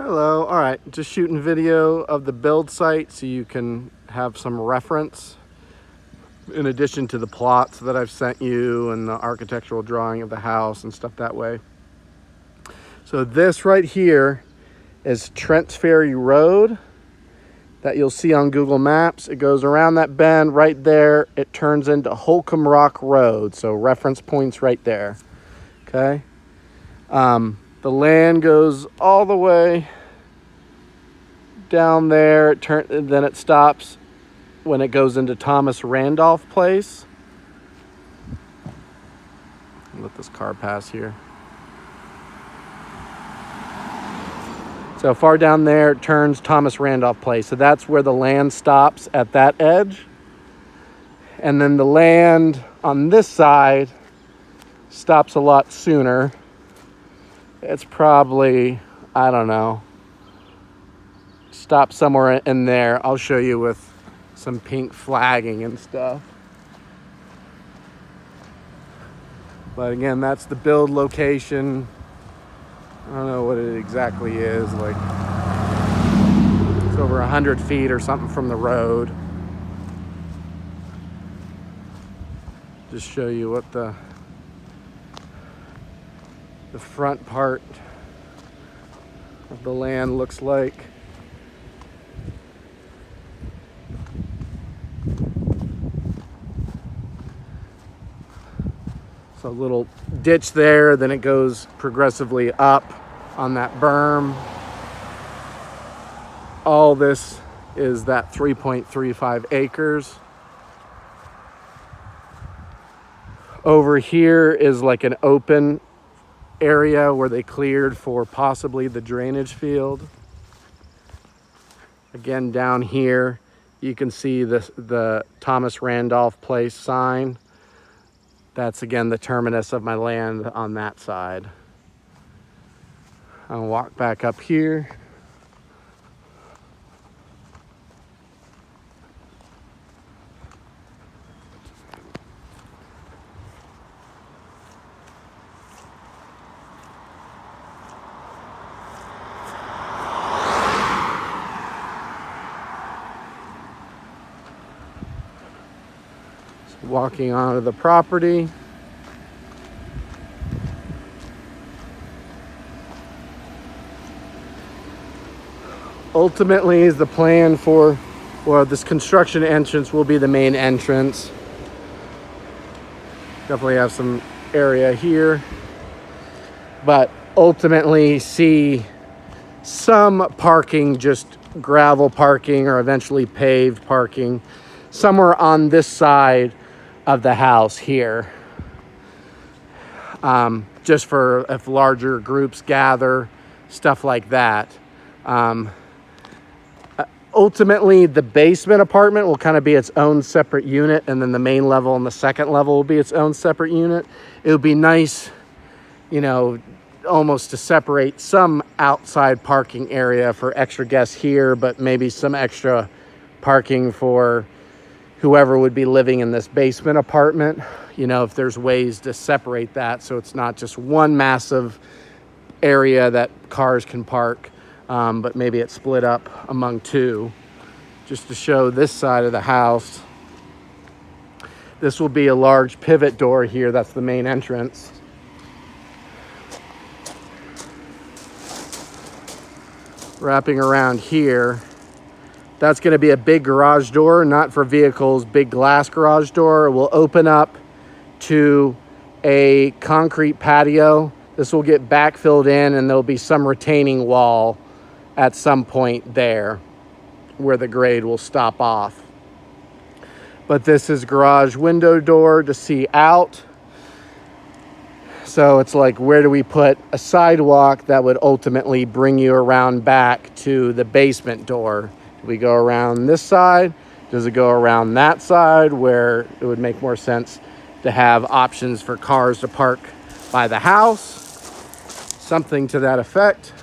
Hello. All right, just shooting video of the build site so you can have some reference in addition to the plots that I've sent you and the architectural drawing of the house and stuff that way. So this right here is Trent's Ferry Road that you'll see on Google Maps. It goes around that bend right there. It turns into Holcomb Rock Road. So reference points right there. Okay. The land goes all the way down there. Then it stops when it goes into Thomas Randolph Place. Let this car pass here. So far down there, it turns Thomas Randolph Place. So that's where the land stops at that edge. And then the land on this side stops a lot sooner. It's probably, I don't know, stop somewhere in there. I'll show you with some pink flagging and stuff. But again, that's the build location. I don't know what it exactly is. Like, it's over 100 feet or something from the road. Just show you what the front part of the land looks like. So a little ditch there, then it goes progressively up on that berm. All this is that 3.35 acres. Over here is like an open area where they cleared for possibly the drainage field. Again, down here, you can see the Thomas Randolph Place sign. That's again the terminus of my land on that side. I'll walk back up here. Walking onto the property. Ultimately, is the plan for, well, this construction entrance will be the main entrance. Definitely have some area here, but ultimately see some parking, just gravel parking or eventually paved parking somewhere on this side of the house here, just for if larger groups gather, stuff like that. Ultimately, the basement apartment will kind of be its own separate unit, and then the main level and the second level will be its own separate unit. It would be nice, you know, almost to separate some outside parking area for extra guests here, but maybe some extra parking for whoever would be living in this basement apartment. You know, if there's ways to separate that so it's not just one massive area that cars can park, but maybe it's split up among two. Just to show this side of the house, this will be a large pivot door here. That's the main entrance. Wrapping around here, that's going to be a big garage door, not for vehicles, big glass garage door. It will open up to a concrete patio. This will get backfilled in, and there'll be some retaining wall at some point there where the grade will stop off. But this is garage window door to see out. So it's like, where do we put a sidewalk that would ultimately bring you around back to the basement door? Do we go around this side? Does it go around that side where it would make more sense to have options for cars to park by the house? Something to that effect.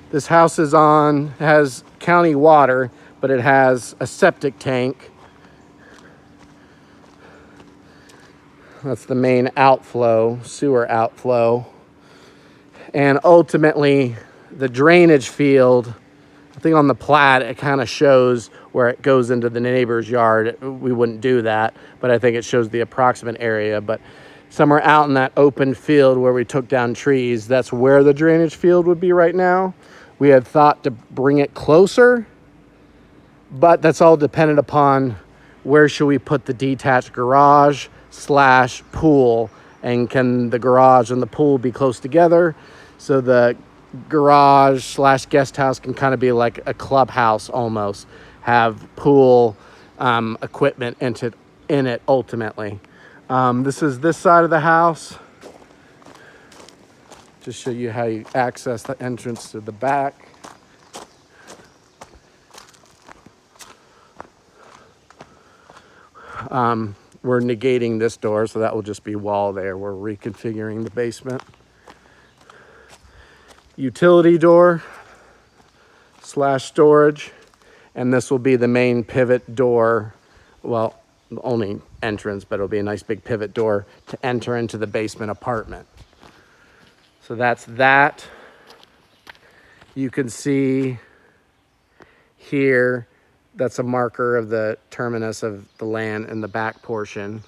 This house has county water, but it has a septic tank. That's the main outflow, sewer outflow. And ultimately, the drainage field, I think on the plat, it kind of shows where it goes into the neighbor's yard. We wouldn't do that, but I think it shows the approximate area. But somewhere out in that open field where we took down trees, that's where the drainage field would be right now. We had thought to bring it closer, but that's all dependent upon where should we put the detached garage / pool, and can the garage and the pool be close together? So the garage / guest house can kind of be like a clubhouse almost, have pool equipment in it ultimately. This is this side of the house. Just show you how you access the entrance to the back. We're negating this door, so that will just be wall there. We're reconfiguring the basement. Utility door / storage, and this will be the main pivot door. Well, the only entrance, but it'll be a nice big pivot door to enter into the basement apartment. So that's that. You can see here, that's a marker of the terminus of the land in the back portion.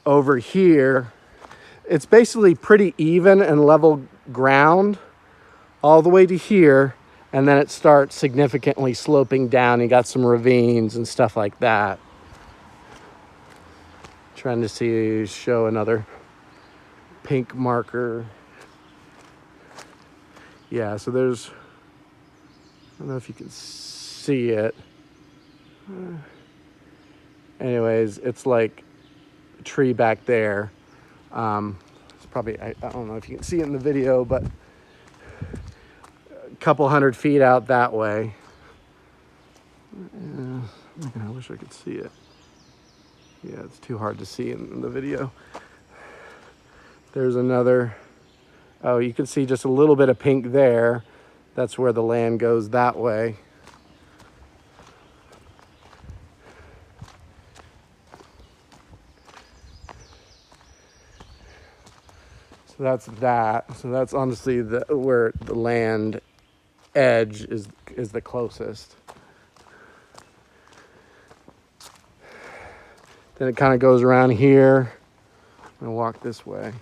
Over here, it's basically pretty even and level ground all the way to here, and then it starts significantly sloping down. You got some ravines and stuff like that. Trying to show another pink marker. Yeah, so there's, I don't know if you can see it. Anyways, it's like a tree back there. It's probably, I don't know if you can see it in the video, but a couple 100 feet out that way. I wish I could see it. Yeah, it's too hard to see in the video. There's another, oh, you can see just a little bit of pink there. That's where the land goes that way. So that's that. So that's honestly where the land edge is the closest. Then it kind of goes around here. I'm gonna walk this way.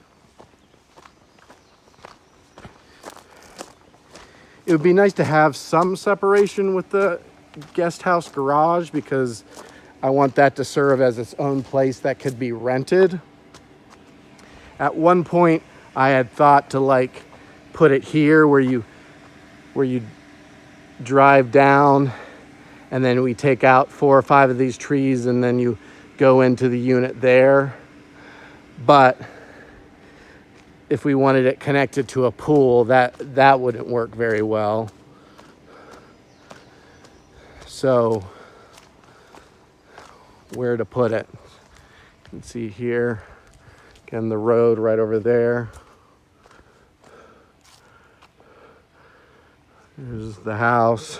It would be nice to have some separation with the guest house garage, because I want that to serve as its own place that could be rented. At one point, I had thought to like put it here where you drive down, and then we take out 4 or 5 of these trees, and then you go into the unit there. But if we wanted it connected to a pool, that wouldn't work very well. So where to put it? You can see here, again, the road right over there. There's the house.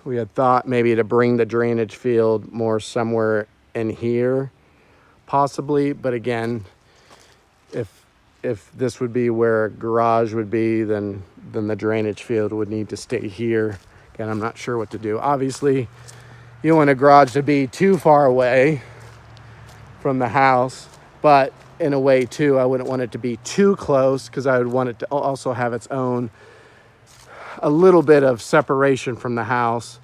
We had thought maybe to bring the drainage field more somewhere in here, possibly. But again, if this would be where a garage would be, then the drainage field would need to stay here. Again, I'm not sure what to do. Obviously, you don't want a garage to be too far away from the house, but in a way too, I wouldn't want it to be too close, because I would want it to also have its own, a little bit of separation from the house,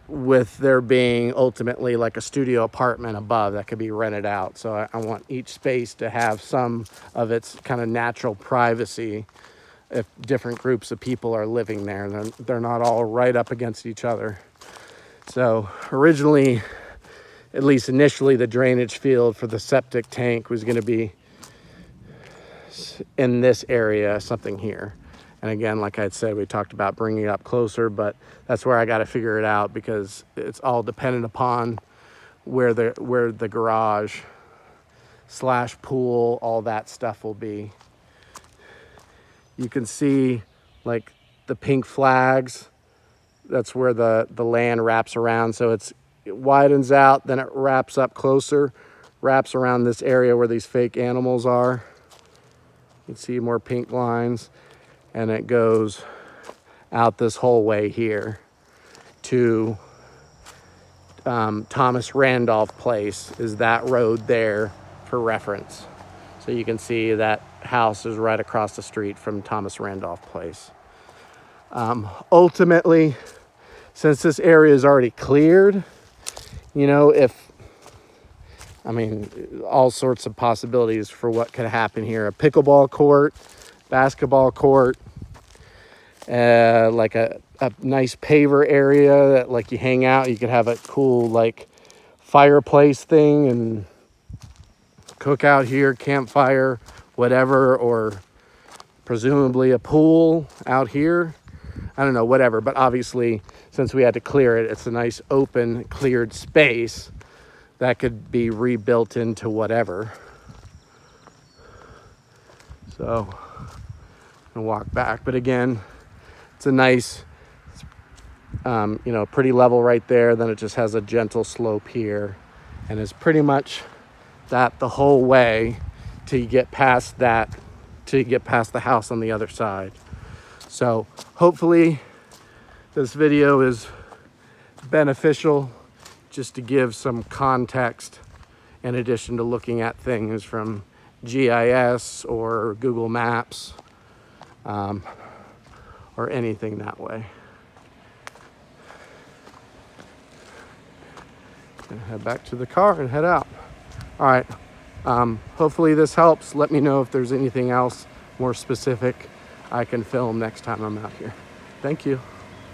with there being ultimately like a studio apartment above that could be rented out. So I want each space to have some of its kind of natural privacy if different groups of people are living there. They're not all right up against each other. So originally, at least initially, the drainage field for the septic tank was going to be in this area, something here. And again, like I said, we talked about bringing it up closer, but that's where I got to figure it out, because it's all dependent upon where the garage / pool, all that stuff will be. You can see like the pink flags. That's where the land wraps around. So it widens out, then it wraps up closer wraps around this area where these fake animals are. You can see more pink lines, and it goes out this whole way here to Thomas Randolph Place is that road there for reference. So you can see that house is right across the street from Thomas Randolph Place. Ultimately, since this area is already cleared, you know, all sorts of possibilities for what could happen here. A pickleball court, basketball court, like a nice paver area that like you hang out. You could have a cool like fireplace thing and cook out here, campfire, whatever, or presumably a pool out here. I don't know, whatever. But obviously, since we had to clear it, it's a nice open, cleared space that could be rebuilt into whatever. So I'm gonna walk back, but again, it's a nice, you know, pretty level right there. Then it just has a gentle slope here, and it's pretty much that the whole way till you get past that, till you get past the house on the other side. So hopefully this video is beneficial, just to give some context in addition to looking at things from GIS or Google Maps, or anything that way. Gonna head back to the car and head out. All right, hopefully this helps. Let me know if there's anything else more specific I can film next time I'm out here. Thank you.